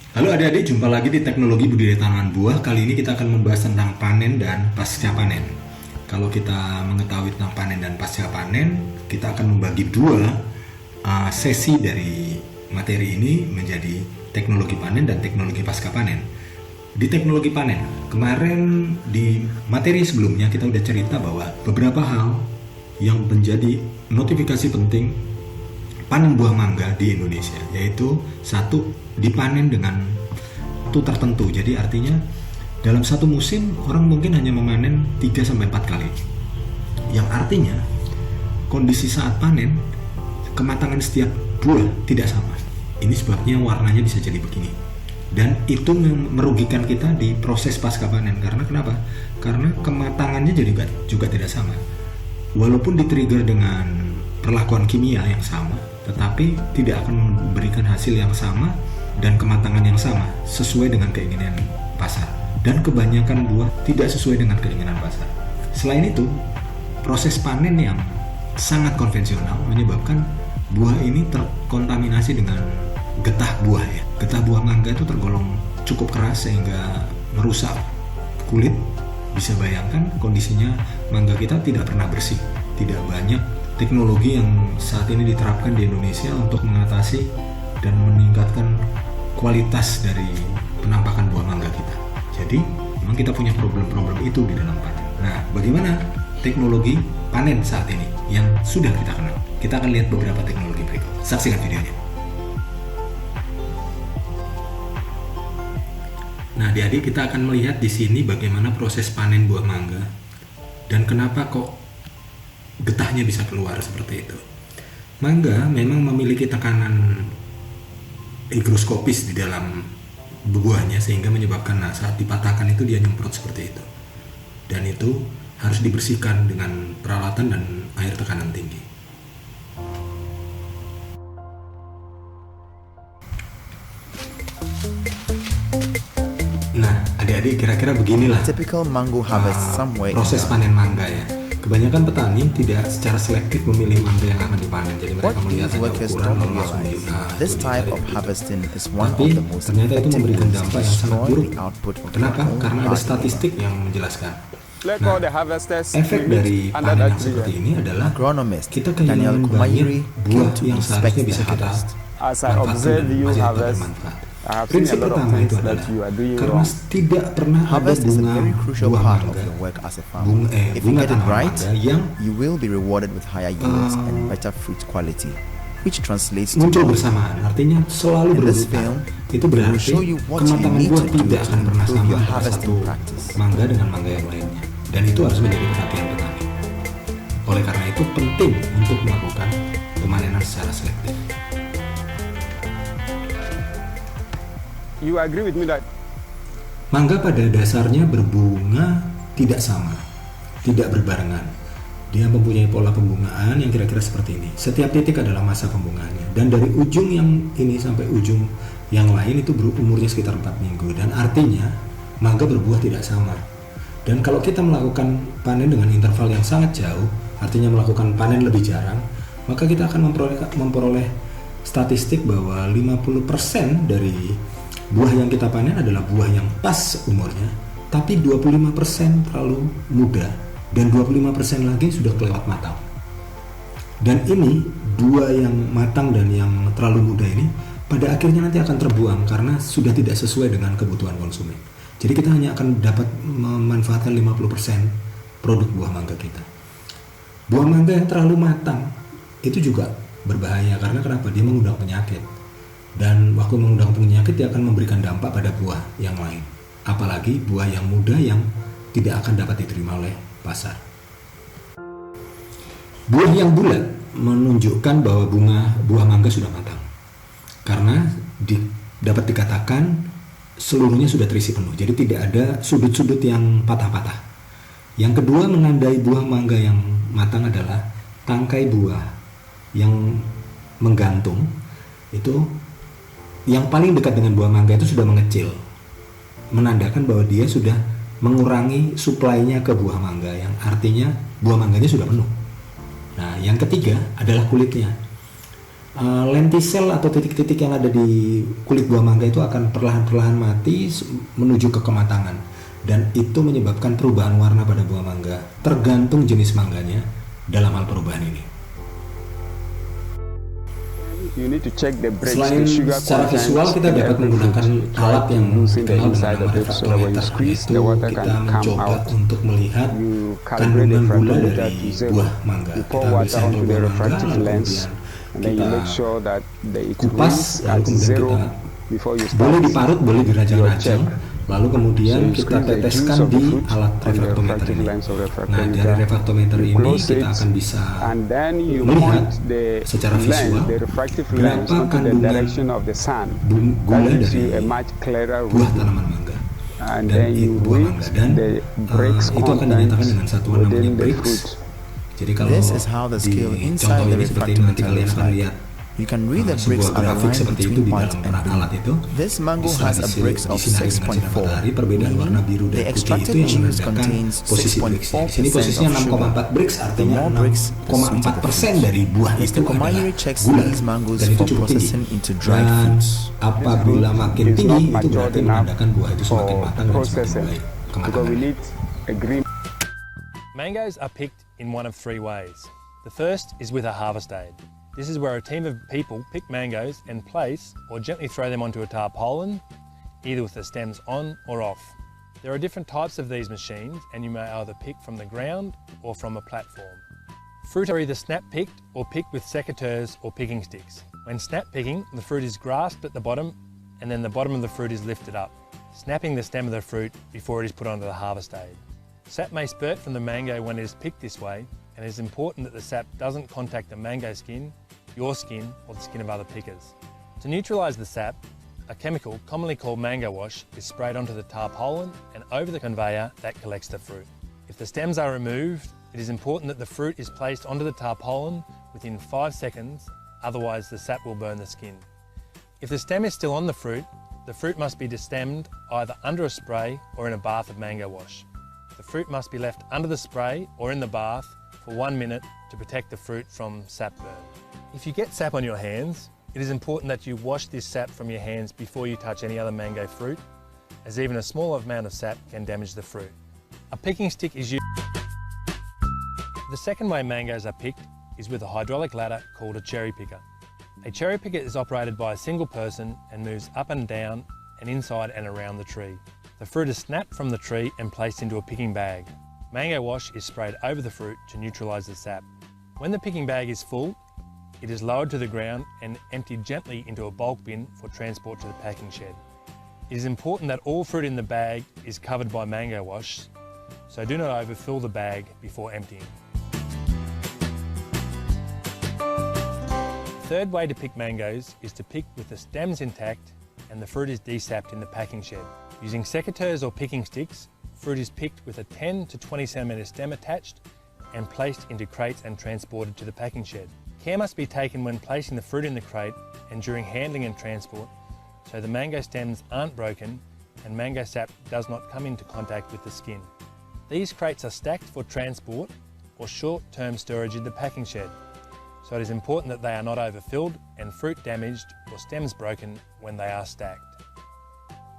Halo adik-adik, jumpa lagi di Teknologi Budidaya Tanaman Buah. Kali ini kita akan membahas tentang panen dan pasca panen. Kalau kita mengetahui tentang panen dan pasca panen, kita akan membagi dua sesi dari materi ini menjadi teknologi panen dan teknologi pasca panen. Di teknologi panen, kemarin di materi sebelumnya kita udah cerita bahwa beberapa hal yang menjadi notifikasi penting panen buah mangga di Indonesia, yaitu satu, dipanen dengan waktu tertentu. Jadi artinya dalam satu musim orang mungkin hanya memanen 3-4 kali. Yang artinya kondisi saat panen, kematangan setiap buah tidak sama. Ini sebabnya warnanya bisa jadi begini. Dan itu merugikan kita di proses pasca panen. Karena kenapa? Karena kematangannya juga tidak sama. Walaupun di-trigger dengan perlakuan kimia yang sama, tetapi tidak akan memberikan hasil yang sama dan kematangan yang sama sesuai dengan keinginan pasar. Dan kebanyakan buah tidak sesuai dengan keinginan pasar. Selain itu, proses panen yang sangat konvensional menyebabkan buah ini terkontaminasi dengan getah buah ya. Getah buah mangga itu tergolong cukup keras sehingga merusak kulit. Bisa bayangkan kondisinya mangga kita tidak pernah bersih. Tidak banyak teknologi yang saat ini diterapkan di Indonesia untuk mengatasi dan meningkatkan kualitas dari penampakan buah mangga kita. Jadi memang kita punya problem-problem itu di dalam panen. Nah, bagaimana teknologi panen saat ini yang sudah kita kenal? Kita akan lihat beberapa teknologi berikut. Saksikan videonya. Nah, adik-adik, kita akan melihat di sini bagaimana proses panen buah mangga dan kenapa kok getahnya bisa keluar seperti itu. Mangga memang memiliki tekanan higroskopis di dalam buahnya sehingga menyebabkan saat dipatahkan itu dia nyemprot seperti itu. Dan itu harus dibersihkan dengan peralatan dan air tekanan tinggi. Nah, adik-adik, kira-kira beginilah Typical mango harvest somewhere in proses Ghana. panen mangga ya. Kebanyakan petani tidak secara selektif memilih mangga yang akan dipanen. Jadi What mereka melihat these saja workers ukuran don't lalu langsung realize, this type of harvesting is one Tapi of the most ternyata itu effective memberikan ways to dampak yang sangat destroy buruk. the output of Kenapa? your own Karena ada hard labor. statistik yang menjelaskan. Let Nah, all the harvesters efek meet dari under panen that yang seperti tree. ini adalah Agronomist kita Daniel kehilangan Kumayiri banyak buah came to yang inspect seharusnya the bisa kita harvest. As I manfaatkan observe dan you masih tetap harvest, bermanfaat. I have seen a Prinsip lot of pertama itu things adalah that you are doing karena wrong. tidak pernah ada Harvest is a bunga very crucial buah part of mangga, your work as a farmer. If you bunga get it tanaman right, mangga yang you will be rewarded with higher yields and better fruit quality, which translates to muncul more. bersamaan, artinya selalu In this berurutan. film, Itu we will berarti show you what you kematangan need buah to do tidak to akan pernah improve sama your antara harvesting satu practice. mangga dengan mangga yang lainnya, dan itu harus menjadi perhatian petani. Oleh karena itu penting untuk melakukan pemanenan secara selektif. You agree with me that Mangga pada dasarnya berbunga tidak sama, tidak berbarengan. Dia mempunyai pola pembungaan yang kira-kira seperti ini. Setiap titik adalah masa pembungaannya. Dan dari ujung yang ini sampai ujung yang lain itu berumurnya sekitar 4 minggu. Dan artinya mangga berbuah tidak sama. Dan kalau kita melakukan panen dengan interval yang sangat jauh, artinya melakukan panen lebih jarang, maka kita akan memperoleh statistik bahwa 50% dari buah yang kita panen adalah buah yang pas umurnya, tapi 25% terlalu muda dan 25% lagi sudah kelewat matang. Dan ini dua yang matang dan yang terlalu muda ini pada akhirnya nanti akan terbuang karena sudah tidak sesuai dengan kebutuhan konsumen. Jadi kita hanya akan dapat memanfaatkan 50% produk buah mangga kita. Buah mangga yang terlalu matang itu juga berbahaya karena kenapa? Dia mengundang penyakit. Dan waktu mengundang penyakit dia akan memberikan dampak pada buah yang lain. Apalagi buah yang muda yang tidak akan dapat diterima oleh pasar. Buah yang bulat menunjukkan bahwa buah mangga sudah matang. Karena dapat dikatakan seluruhnya sudah terisi penuh. Jadi tidak ada sudut-sudut yang patah-patah. Yang kedua menandai buah mangga yang matang adalah tangkai buah yang menggantung. Itu yang paling dekat dengan buah mangga itu sudah mengecil. Menandakan bahwa dia sudah mengurangi suplainya ke buah mangga, yang artinya buah mangganya sudah penuh. Nah, yang ketiga adalah kulitnya. lentisel atau titik-titik yang ada di kulit buah mangga itu akan perlahan-perlahan mati menuju ke kematangan, dan itu menyebabkan perubahan warna pada buah mangga tergantung jenis mangganya dalam hal perubahan ini. You need to check the bricks, Selain the sugar secara content visual, kita in dapat every menggunakan fruit. Try alat to yang loosen the dikenal dengan inside nama of it so that when you refraktometer, squeeze, yaitu the water kita can come mencoba out. untuk melihat You calibrate the kandungan gula refractometer dari to zero. buah mangga. You pour Kita ambil water sampel onto the buah mangga, refractive lalu lens, kemudian and then you kita make sure that it kupas, reads lalu at kemudian zero kita before you boleh start. diparut, boleh dirajang-rajang, lalu kemudian So you kita squeeze the teteskan juice of the di fruit alat on the refraktometer refractive ini. lens of the Nah, dari refractometer. refraktometer You ini close kita it, akan bisa and then you melihat point the secara visual lens, the refractive lens, berapa onto the kandungan direction of the sun. gula That gives dari you a much clearer buah reading. tanaman mangga. And Dan then you buah read mangga, dan the bricks itu akan dinyatakan dengan content satuan namanya within the bricks. fruit. Jadi kalau This is how the di scale contoh inside the ini seperti ini, nanti refractometer kalian looks akan like. lihat You can read the bricks sebuah are grafik aligned seperti itu between di white dalam and blue. alat itu. This mango Bisa has a bricks of disinari dengan sinar 6.4, matahari. Perbedaan warna biru the dan putih itu extracted yang juice menandakan contains posisi bricksnya. Di sini 6.4% posisinya of sugar. 6,4 bricks, The artinya more bricks, the sweeter the 6,4% fruit. dari buah Mr. itu adalah Komayuri checks gula, these mangoes dan itu for cukup tinggi. processing into dried Dan fruits. apabila makin It's tinggi not itu matured berarti enough menandakan buah itu semakin for matang dan semakin processing, baik because we kematangannya. need a green. Mangoes are picked in one of three ways. The first is with a harvest aid. This is where a team of people pick mangoes and place or gently throw them onto a tarpaulin, either with the stems on or off. There are different types of these machines, and you may either pick from the ground or from a platform. Fruit are either snap picked or picked with secateurs or picking sticks. When snap picking, the fruit is grasped at the bottom and then the bottom of the fruit is lifted up, snapping the stem of the fruit before it is put onto the harvest aid. Sap may spurt from the mango when it is picked this way, and it is important that the sap doesn't contact the mango skin, your skin, or the skin of other pickers. To neutralise the sap, a chemical commonly called mango wash is sprayed onto the tarpaulin and over the conveyor that collects the fruit. If the stems are removed, it is important that the fruit is placed onto the tarpaulin within 5 seconds, otherwise the sap will burn the skin. If the stem is still on the fruit must be destemmed either under a spray or in a bath of mango wash. The fruit must be left under the spray or in the bath for 1 minute to protect the fruit from sap burn. If you get sap on your hands, it is important that you wash this sap from your hands before you touch any other mango fruit, as even a small amount of sap can damage the fruit. A picking stick is used. The second way mangoes are picked is with a hydraulic ladder called a cherry picker. A cherry picker is operated by a single person and moves up and down and inside and around the tree. The fruit is snapped from the tree and placed into a picking bag. Mango wash is sprayed over the fruit to neutralise the sap. When the picking bag is full, it is lowered to the ground and emptied gently into a bulk bin for transport to the packing shed. It is important that all fruit in the bag is covered by mango wash, so do not overfill the bag before emptying. The third way to pick mangoes is to pick with the stems intact and the fruit is desapped in the packing shed. Using secateurs or picking sticks, fruit is picked with a 10 to 20 centimetre stem attached and placed into crates and transported to the packing shed. Care must be taken when placing the fruit in the crate and during handling and transport so the mango stems aren't broken and mango sap does not come into contact with the skin. These crates are stacked for transport or short-term storage in the packing shed, so it is important that they are not overfilled and fruit damaged or stems broken when they are stacked.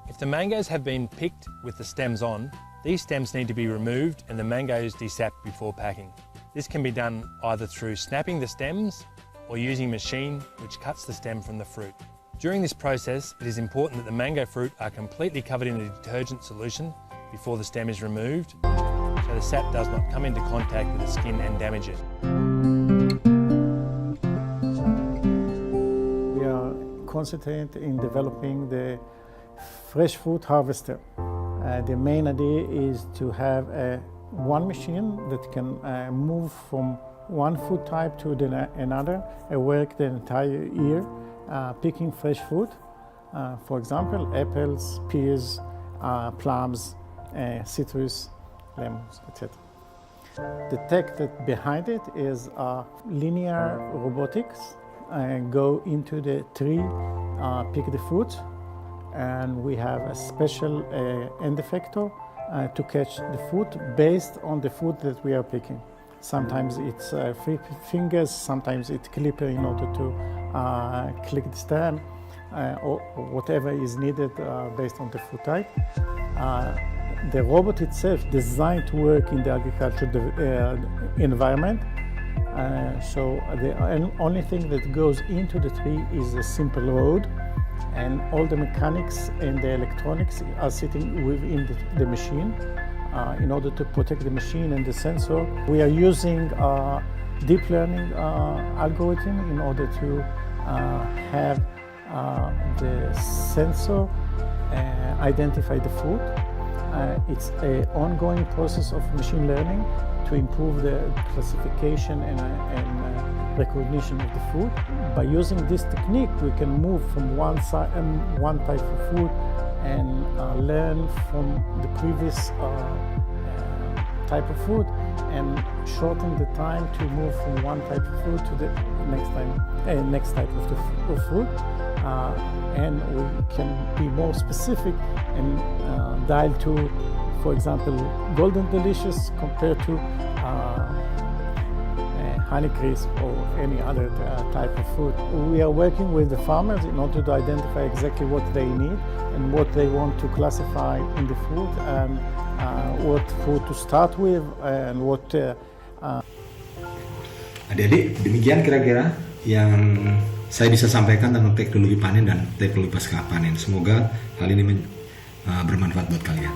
If the mangoes have been picked with the stems on, these stems need to be removed and the mangoes desapped before packing. This can be done either through snapping the stems or using a machine which cuts the stem from the fruit. During this process, it is important that the mango fruit are completely covered in a detergent solution before the stem is removed, so the sap does not come into contact with the skin and damage it. We are concentrated in developing the fresh fruit harvester. The main idea is to have one machine that can move from one food type to another and work the entire year picking fresh fruit. For example, apples, pears, plums, citrus, lemons, etc. The tech that behind it is linear robotics. Go into the tree, pick the fruit, and we have a special end effector to catch the fruit based on the fruit that we are picking. Sometimes it's three fingers, sometimes it's clipper in order to click the stand, or whatever is needed based on the food type. The robot itself designed to work in the agricultural environment. So the only thing that goes into the tree is a simple road, and all the mechanics and the electronics are sitting within the machine. In order to protect the machine and the sensor, we are using deep learning algorithm in order to have the sensor identify the food. It's an ongoing process of machine learning to improve the classification and recognition of the food. By using this technique, we can move from one type of food and learn from the previous type of food and shorten the time to move from one type of food to the next type of food. And we can be more specific and dial to, for example, Golden Delicious compared to Honey Crisp or any other type of food. We are working with the farmers in order to identify exactly what they need and what they want to classify in the food, and what food to start with, and what. Adik-adik, demikian kira-kira yang saya bisa sampaikan tentang teknologi panen dan teknologi pasca panen. Semoga hal ini bermanfaat buat kalian.